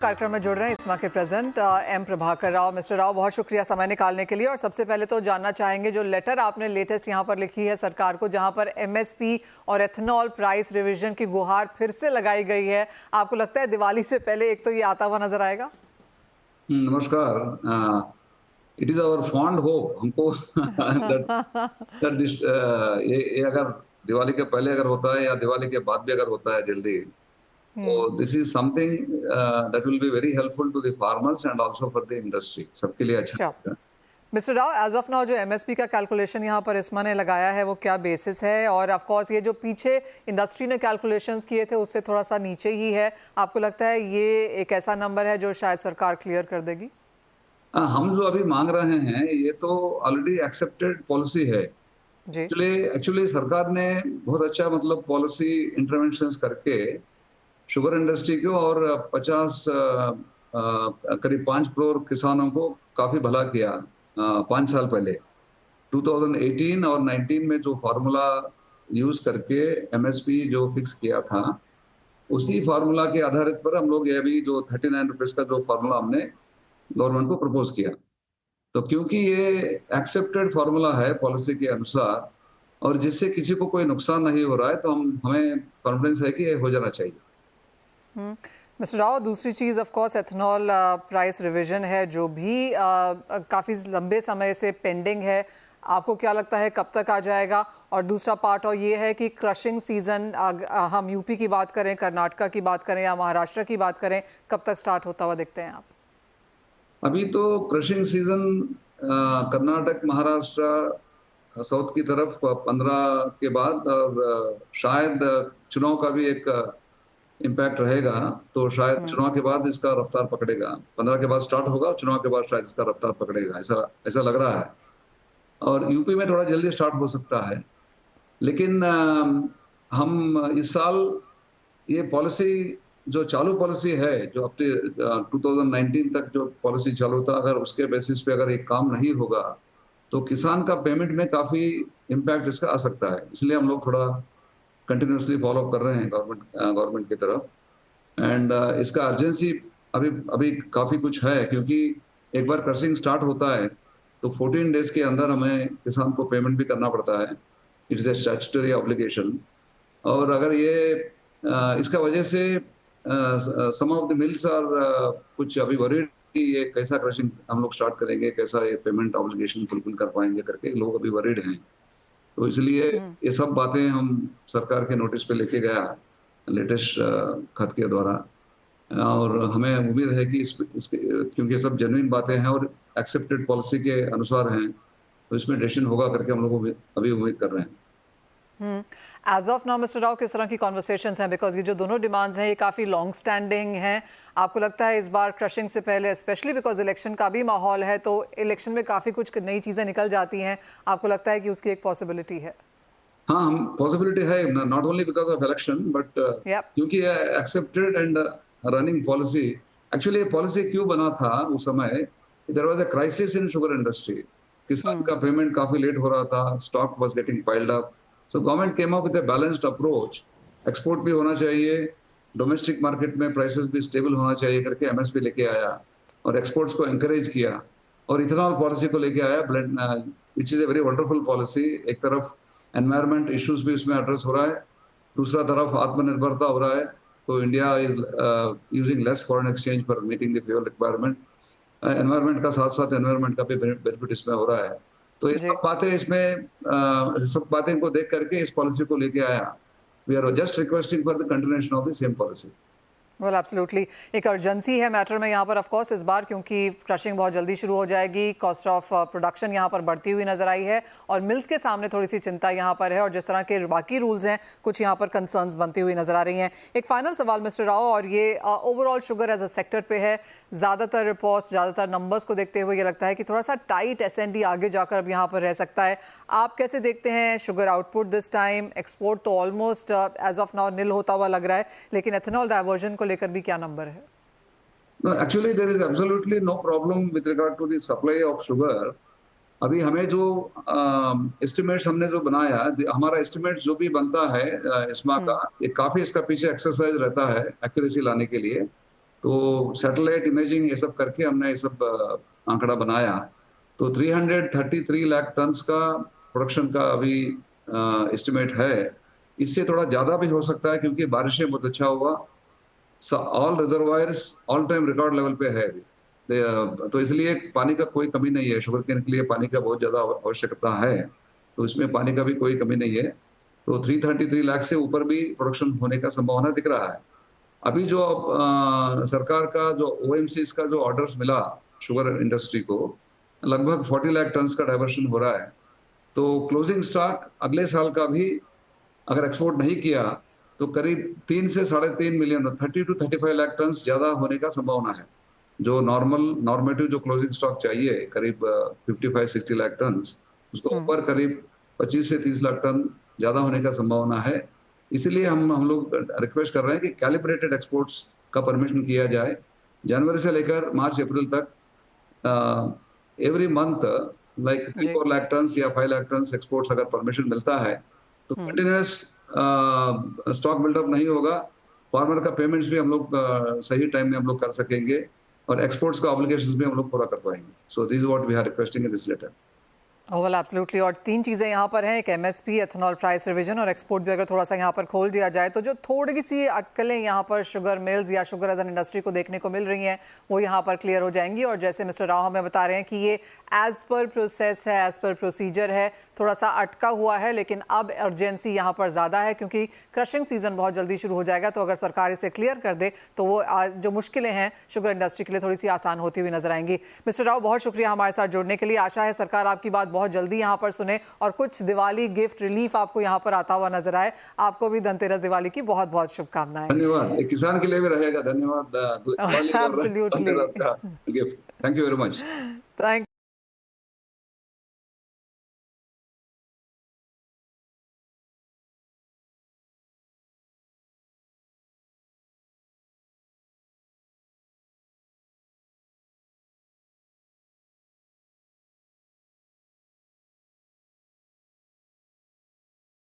कार्यक्रम में जुड़ रहे हैं इस्मा के president M Prabhakar Rao. Mister Rao, बहुत शुक्रिया समय निकालने के लिए। और सबसे पहले तो जानना चाहेंगे, जो लेटर आपने लेटेस्ट यहाँ पर लिखी है सरकार को, जहाँ पर एमएसपी और एथेनॉल प्राइस रिवीजन की गुहार फिर से लगाई गई है, आपको लगता है दिवाली से पहले एक तो ये आता हुआ नजर आएगा? नमस्कार। It is our fond hope हमको ये अगर दिवाली के पहले अगर होता है या दिवाली के बाद भी अगर होता है जल्दी, तो this is something that will be very helpful to the farmers and also for the industry. सबके लिए अच्छा होगा। Mister Rao, as of now जो एमएसपी का कैलकुलेशन यहाँ पर इस्मा ने लगाया है वो क्या बेसिस है? और ऑफ कोर्स ये जो पीछे इंडस्ट्री ने कैलकुलेशंस किए थे उससे थोड़ा सा नीचे ही है, आपको लगता है ये एक ऐसा नंबर है जो शायद सरकार क्लियर कर देगी? हम जो अभी मांग रहे हैं ये तो ऑलरेडी एक्सेप्टेड पॉलिसी है। जी। एक्चुअली सरकार ने बहुत अच्छा मतलब पॉलिसी इंटरवेंशंस करके शुगर इंडस्ट्री को और 50 करीब 5 करोड़ किसानों को काफी भला किया 5 साल पहले। 2018 और 19 में जो फार्मूला यूज करके एमएसपी जो फिक्स किया था, उसी फार्मूला के आधारित पर हम लोग ये भी जो 39 रुपीज का जो फार्मूला हमने गवर्नमेंट को प्रपोज किया। तो क्योंकि ये एक्सेप्टेड फार्मूला है पॉलिसी के अनुसार और जिससे किसी को कोई नुकसान नहीं हो रहा है, तो हमें कॉन्फिडेंस है कि ये हो जाना चाहिए। मिस्टर राव, दूसरी चीज़ of course ethanol price revision है, जो भी काफ़ी लंबे समय से पेंडिंग है। आपको क्या लगता है कब तक आ जाएगा? और दूसरा पार्ट और ये है कि क्रशिंग सीजन, हम यूपी की बात करें, कर्नाटका की बात करें या महाराष्ट्र की बात करें, कब तक स्टार्ट होता हुआ देखते हैं आप? अभी तो crushing season Karnataka, Maharashtra, south की तरफ 15 के बाद और शायद चुनाव का भी एक इम्पैक्ट रहेगा, तो शायद चुनाव के बाद इसका रफ्तार पकड़ेगा। 15 के बाद स्टार्ट होगा, चुनाव के बाद शायद इसका रफ्तार पकड़ेगा, ऐसा ऐसा लग रहा है। और यूपी में थोड़ा जल्दी स्टार्ट हो सकता है, लेकिन हम इस साल ये पॉलिसी जो चालू पॉलिसी है, जो अब 2019 तक जो पॉलिसी चालू था, अगर उसके बेसिस पे अगर एक काम नहीं होगा तो किसान का पेमेंट में काफी इम्पैक्ट इसका आ सकता है। इसलिए हम लोग थोड़ा कंटिन्यूसली फॉलो अप कर रहे हैं गवर्नमेंट की तरफ। एंड इसका अर्जेंसी अभी अभी काफी कुछ है, क्योंकि एक बार क्रशिंग स्टार्ट होता है तो 14 डेज के अंदर हमें किसान को पेमेंट भी करना पड़ता है। It is a statutory obligation. और अगर ये इसका वजह से सम ऑफ द मिल्स आर कुछ अभी वरीड कि ये कैसा क्रशिंग हम लोग स्टार्ट करेंगे, कैसा ये पेमेंट ऑब्लिगेशन फुलफिल कर पाएंगे करके लोग अभी वरीड हैं। तो इसलिए ये सब बातें हम सरकार के नोटिस पे लेके गया लेटेस्ट खत के द्वारा। और हमें उम्मीद है कि इसके क्योंकि ये सब जेन्युइन बातें हैं और एक्सेप्टेड पॉलिसी के अनुसार हैं, तो इसमें डिसीजन होगा करके हम लोग अभी उम्मीद कर रहे हैं। As of now mister Rao, किस तरह की कॉन्वर्सेशंस हैं? बिकॉज ये जो दोनों डिमांड्स हैं ये काफ़ी लॉन्ग स्टैंडिंग हैं। आपको लगता है इस बार क्रशिंग से पहले, स्पेशली बिकॉज इलेक्शन का भी माहौल है, तो इलेक्शन में काफ़ी कुछ नई चीज़ें निकल जाती हैं, आपको लगता है कि उसकी एक पॉसिबिलिटी है? हाँ, हम पॉसिबिलिटी है, not only because of election but क्योंकि accepted and running policy. Actually ये पॉलिसी क्यों बना था उस समय? There was a crisis in sugar industry. किसान का पेमेंट काफी लेट हो रहा था, stock was getting piled up. So government came up with a balanced approach. Export भी होना चाहिए, डोमेस्टिक मार्केट में प्राइसेस भी स्टेबल होना चाहिए करके एमएसपी लेके आया और एक्सपोर्ट्स को एनकरेज किया और इथेनॉल पॉलिसी को लेके आया, which is a very wonderful policy. एक तरफ एनवायरमेंट इश्यूज भी उसमें एड्रेस हो रहा है, दूसरा तरफ आत्मनिर्भरता हो रहा है। तो India is using less foreign exchange for meeting the fuel requirement. Environment का साथ साथ एनवायरमेंट का भी बेनिफिट इसमें हो रहा है। तो ये सब बातें को देख करके इस पॉलिसी को लेके आया। We are just requesting for the continuation of the same policy. Well absolutely, एक अर्जेंसी है मैटर में यहाँ पर ऑफ कोर्स इस बार, क्योंकि क्रशिंग बहुत जल्दी शुरू हो जाएगी। कॉस्ट ऑफ प्रोडक्शन यहाँ पर बढ़ती हुई नजर आई है और मिल्स के सामने थोड़ी सी चिंता यहाँ पर है, और जिस तरह के बाकी रूल्स हैं कुछ यहाँ पर कंसर्न्स बनती हुई नजर आ रही हैं। एक फाइनल सवाल मिस्टर राव, और ये overall sugar as a sector पे है। ज़्यादातर रिपोर्ट्स, ज़्यादातर नंबर्स को देखते हुए ये लगता है कि थोड़ा सा टाइट एसएनडी आगे जाकर अब यहाँ पर रह सकता है। आप कैसे देखते हैं sugar output this time? Export तो ऑलमोस्ट एज ऑफ नाउ निल होता हुआ लग रहा है, लेकिन एथेनॉल डाइवर्जन को लेकर भी क्या नंबर है? No, actually there is absolutely no problem with regard to the supply of sugar. अभी हमें जो एस्टिमेट्स हमने जो बनाया, हमारा एस्टिमेट जो भी बनता है इस्मा का, ये काफी इसका पीछे एक्सरसाइज रहता है एक्यूरेसी लाने के लिए। तो सैटेलाइट इमेजिंग ये सब करके हमने ये सब आंकड़ा बनाया। तो 333 लाख टन्स का प्रोडक्शन का अभी एस्टिमेट है। इससे थोड़ा ज्यादा भी हो सकता है क्योंकि बारिशें बहुत अच्छा हुआ। All reservoirs all time record level पे है अभी। तो इसलिए पानी का कोई कमी नहीं है। शुगर केन के लिए पानी का बहुत ज्यादा आवश्यकता है, तो इसमें पानी का भी कोई कमी नहीं है। तो 333 लाख से ऊपर भी प्रोडक्शन होने का संभावना दिख रहा है। अभी जो सरकार का जो ओएमसीज का जो ऑर्डर्स मिला शुगर इंडस्ट्री को, लगभग 40 लाख टन्स का डाइवर्शन हो रहा है। तो क्लोजिंग स्टॉक अगले साल का भी अगर एक्सपोर्ट नहीं किया तो करीब 3 से 3.5 मिलियन 30 टू 35 लाख टन ज्यादा होने का संभावना है। जो नॉर्मेटिव जो क्लोजिंग स्टॉक चाहिए करीब 55-60 लाख टन, उसको ऊपर करीब 25 से 30 लाख टन ज्यादा होने का संभावना है। इसलिए हम लोग रिक्वेस्ट कर रहे हैं कि कैलिब्रेटेड एक्सपोर्ट्स का परमिशन किया जाए। जनवरी से लेकर मार्च अप्रैल तक every month like 3-4 lakh ton या 5 लाख टन एक्सपोर्ट्स अगर परमिशन मिलता है तो कंटिन्यूस स्टॉक बिल्डअप नहीं होगा। फार्मर का पेमेंट्स भी हम लोग सही टाइम में हम लोग कर सकेंगे और एक्सपोर्ट्स का ऑब्लिगेशंस भी हम लोग पूरा कर पाएंगे। So this is what we are requesting in this letter. Well absolutely. और तीन चीज़ें यहाँ पर हैं, एक एमएसपी, एथेनॉल प्राइस रिवीजन और एक्सपोर्ट भी अगर थोड़ा सा यहाँ पर खोल दिया जाए तो जो थोड़ी सी अटकलें यहाँ पर शुगर मिल्स या शुगर एज एन इंडस्ट्री को देखने को मिल रही हैं वो यहाँ पर क्लियर हो जाएंगी। और जैसे मिस्टर राव हमें बता रहे हैं कि ये एज़ पर प्रोसेस है, एज़ पर प्रोसीजर है, थोड़ा सा अटका हुआ है, लेकिन अब अर्जेंसी यहाँ पर ज़्यादा है क्योंकि क्रशिंग सीजन बहुत जल्दी शुरू हो जाएगा। तो अगर सरकार इसे क्लियर कर दे तो वो जो मुश्किलें हैं शुगर इंडस्ट्री के लिए थोड़ी सी आसान होती हुई नजर आएंगी। मिस्टर राव, बहुत शुक्रिया हमारे साथ जुड़ने के लिए। आशा है सरकार आपकी बात बहुत जल्दी यहाँ पर सुने और कुछ दिवाली गिफ्ट रिलीफ आपको यहाँ पर आता हुआ नजर आए। आपको भी धनतेरस दिवाली की बहुत बहुत शुभकामनाएं। धन्यवाद। एक किसान के लिए भी रहेगा। धन्यवाद। Absolutely. Gift. Thank you very much. Thank